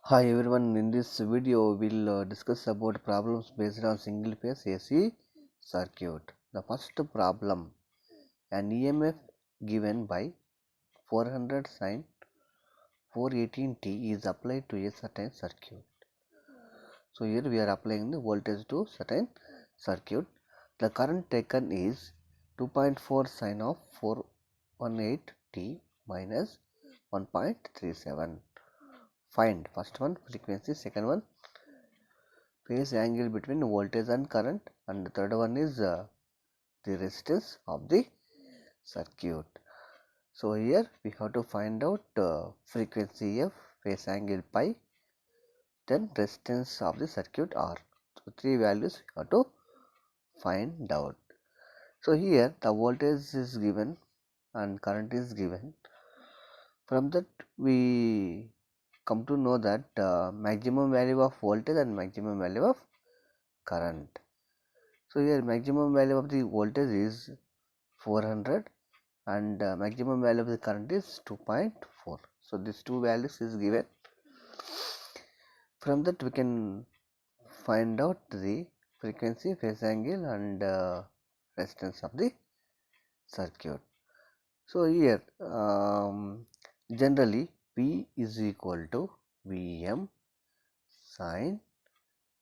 Hi everyone, in this video we'll discuss about problems based on single phase AC circuit. The first problem, an EMF given by 400 sin 418t is applied to a certain circuit. So here we are applying the voltage to certain circuit. The current taken is 2.4 sin of 418t minus 1.37. Find first one frequency, second one phase angle between voltage and current, and the third one is the resistance of the circuit. So here we have to find out frequency F, phase angle pi, then resistance of the circuit R. So three values we have to find out. So here the voltage is given and current is given. From that we come to know that maximum value of voltage and maximum value of current. So here maximum value of the voltage is 400 and maximum value of the current is 2.4. So these two values is given. From that we can find out the frequency, phase angle and resistance of the circuit. So here generally P is equal to Vm sin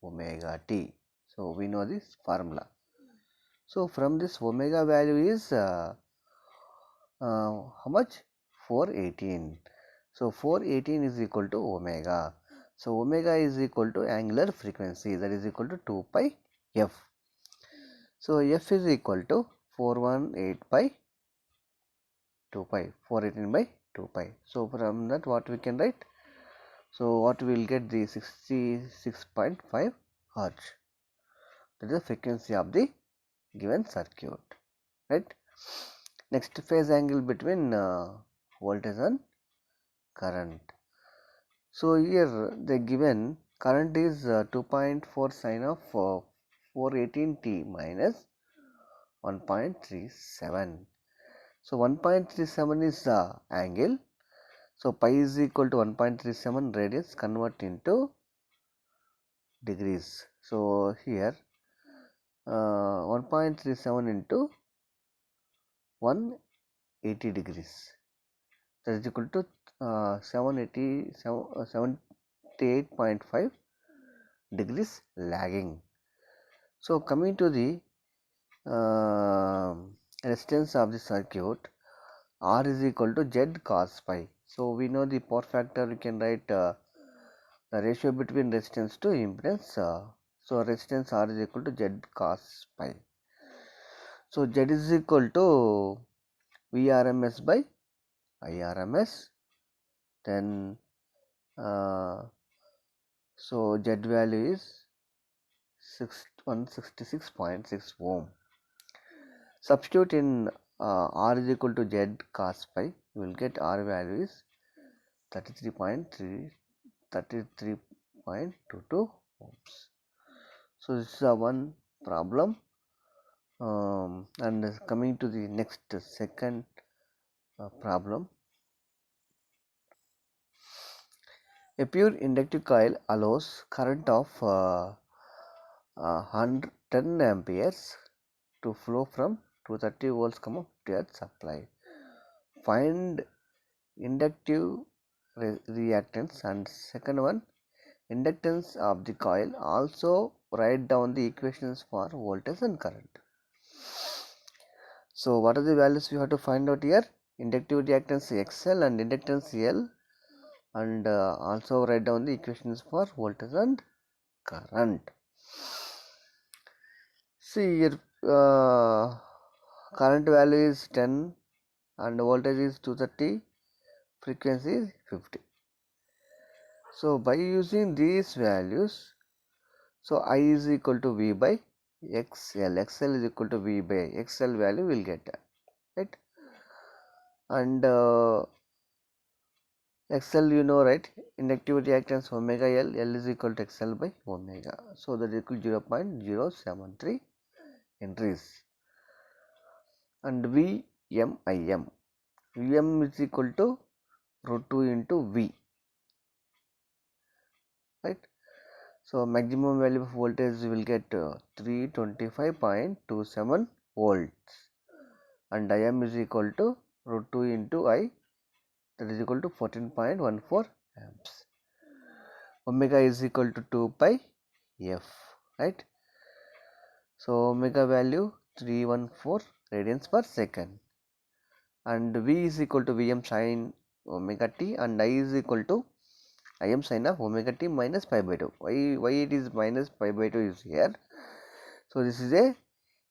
omega t. So we know this formula. So from this omega value is how much? 418. So 418 is equal to omega. So omega is equal to angular frequency, that is equal to 2 pi f. So f is equal to 418 by 2 pi, 418 by 2 pi. So from that what we can write? So what we will get, the 66.5 hertz. That is the frequency of the given circuit, right? Next, phase angle between voltage and current. So here the given current is 2.4 sin of 418t minus 1.37. So 1.37 is the angle. So pi is equal to 1.37 radius, convert into degrees. So here 1.37 into 180 degrees, that is equal to 78.5 degrees lagging. So coming to the resistance of the circuit, R is equal to Z cos phi. So we know the power factor, we can write the ratio between resistance to impedance. So resistance R is equal to Z cos phi. So Z is equal to Vrms by Irms. Then so Z value is 166.6 ohm. Substitute in R is equal to Z cos phi, you will get R value is 33.22 ohms. So this is one problem. And coming to the next second problem. A pure inductive coil allows current of 110 amperes to flow from 230 volts, 50 hertz supply. Find inductive reactance, and second one inductance of the coil. Also write down the equations for voltage and current. So what are the values we have to find out here? Inductive reactance XL and inductance L, and also write down the equations for voltage and current. See here current value is 10 and voltage is 230, frequency is 50. So by using these values, so I is equal to V by XL, XL is equal to V by XL value will get, right? And XL you know, right? Inductive reactance omega L, L is equal to XL by omega. So that is equal to 0.073 Henries. And Vm Im, Vm is equal to root 2 into V. right? So maximum value of voltage will get 325.27 volts, and Im is equal to root 2 into I, that is equal to 14.14 amps. Omega is equal to 2 pi f, right? So omega value 314 radians per second, and V is equal to Vm sin omega t, and I is equal to Im sin of omega t minus pi by 2. Why it is minus pi by 2 is here? So this is a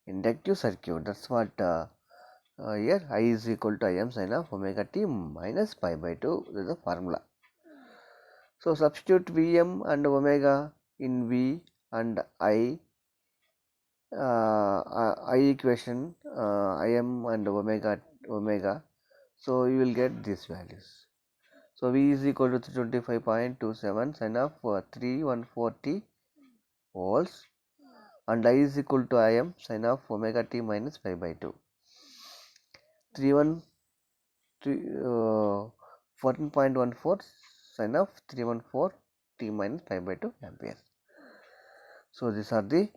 inductive circuit. That's what here I is equal to Im sin of omega t minus pi by 2. This is the formula. So substitute Vm and omega in V and I equation, Im and omega. So you will get these values. So V is equal to 325.27 sin of 314 volts, and I is equal to Im sin of omega t minus pi by 2. 14.14 sin of 314 t minus pi by 2 ampere. So these are the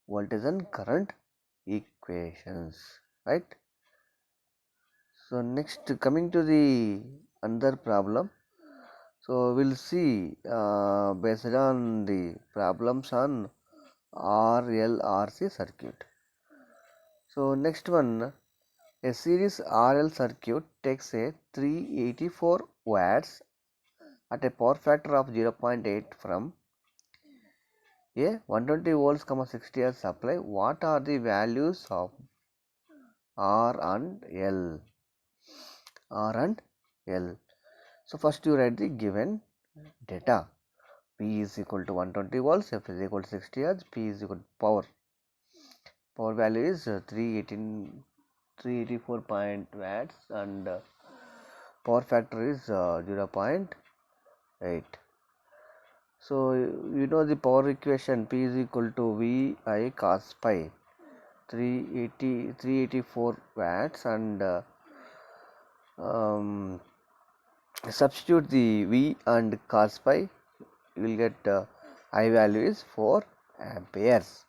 voltage and current equations, right? So next, coming to the another problem. So we'll see based on the problems on RLRC circuit. So next one, a series RL circuit takes a 384 watts at a power factor of 0.8 from a 120 volts, 60 hertz supply. What are the values of R and L? R and L. So first you write the given data. P is equal to 120 volts, F is equal to 60 hertz, P is equal to power. Power value is 384 watts, and power factor is 0.8. So you know the power equation, P is equal to VI cos pi, 384 watts, and substitute the V and cos pi, you will get I value is 4 amperes,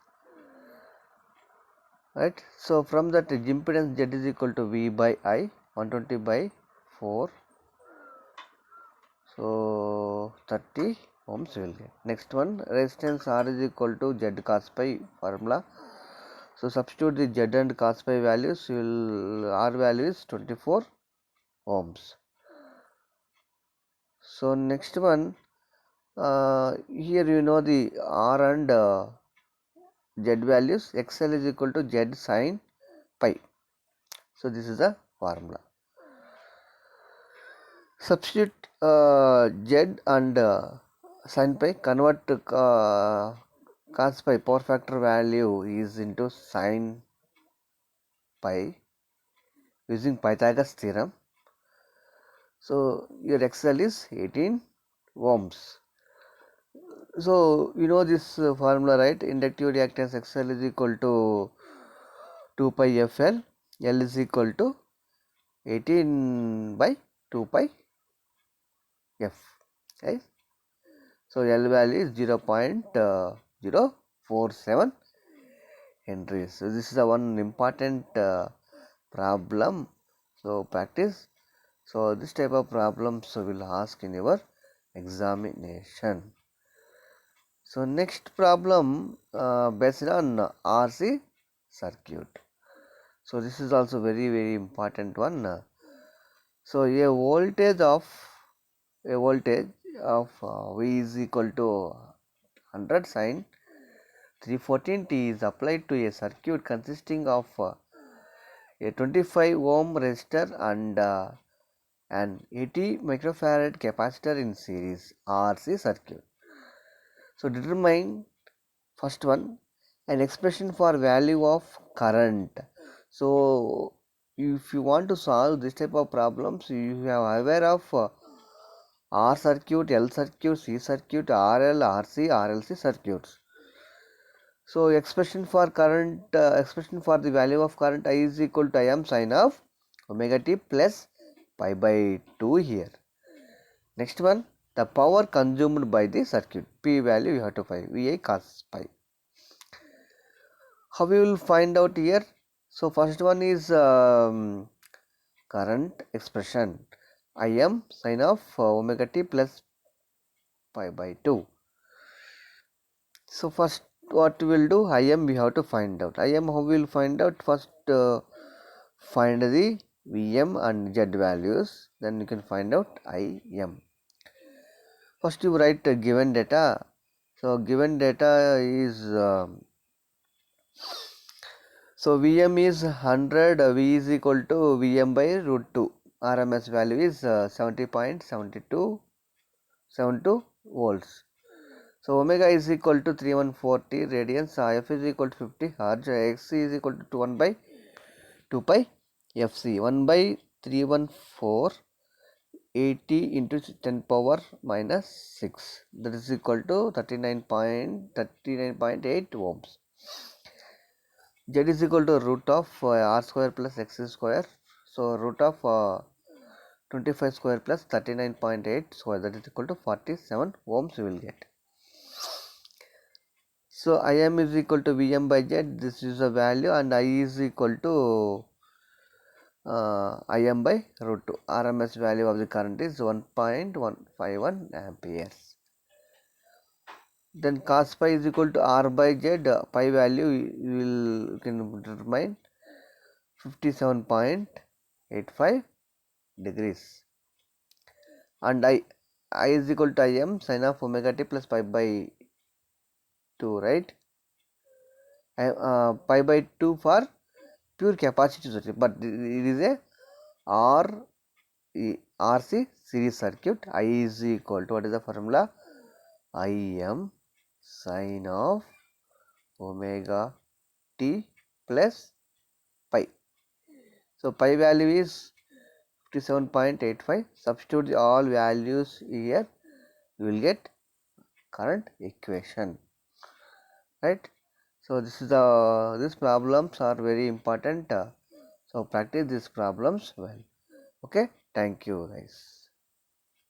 right? So from that impedance Z is equal to V by I, 120 by 4, so 30 ohms will get. Next one, resistance R is equal to Z cos pi formula. So substitute the Z and cos pi values, R value is 24 ohms. So next one, here you know the R and Z values. XL is equal to Z sin pi. So this is the formula. Substitute Z and sin pi, convert cos pi power factor value is into sin pi using Pythagoras theorem. So your XL is 18 ohms. So you know this formula, right? Inductive reactance XL is equal to 2 pi FL, L is equal to 18 by 2 pi F, right? So L value is 0.047 Henry. So this is a one important problem. So practice. So this type of problems will ask in your examination. So next problem based on RC circuit. So this is also very important one. So a voltage of V is equal to 100 sin 314 t is applied to a circuit consisting of a 25 ohm resistor and an 80 microfarad capacitor in series, RC circuit. So determine first one, an expression for value of current. So if you want to solve this type of problems, you are aware of R circuit, L circuit, C circuit, RL, RC, RLC circuits. So expression for current, expression for the value of current I is equal to Im sin of omega t plus pi by 2 here. Next one, the power consumed by the circuit. P value you have to find, VI cos pi. How we will find out here? So first one is current expression, Im sin of omega t plus pi by 2. So first what we will do, Im we have to find out. Im how we will find out? First find the Vm and Z values, then you can find out Im. First you write given data. So given data is so Vm is 100, V is equal to Vm by root 2. RMS value is 70.7272 volts. So omega is equal to 3140 radians, F is equal to 50 Hz, X is equal to 1 by 2 pi Fc. 1 by 314 80 into 10 power minus 6, that is equal to 39.8 ohms. Z is equal to root of r square plus x square. So root of 25 square plus 39.8 square, that is equal to 47 ohms we will get. So Im is equal to Vm by Z, this is a value, and I is equal to Im by root 2. RMS value of the current is 1.151 amperes. Then cos pi is equal to R by Z, pi value you can determine 57.85 degrees, and I is equal to Im sin of omega t plus pi by 2, right? Pi by 2 for pure capacitive circuit, but it is a RC series circuit. I is equal to, what is the formula? Im sin of omega t plus pi. So pi value is 57.85. Substitute all values here, you will get current equation, right? So this is these problems are very important. So practice these problems well. Okay, thank you guys.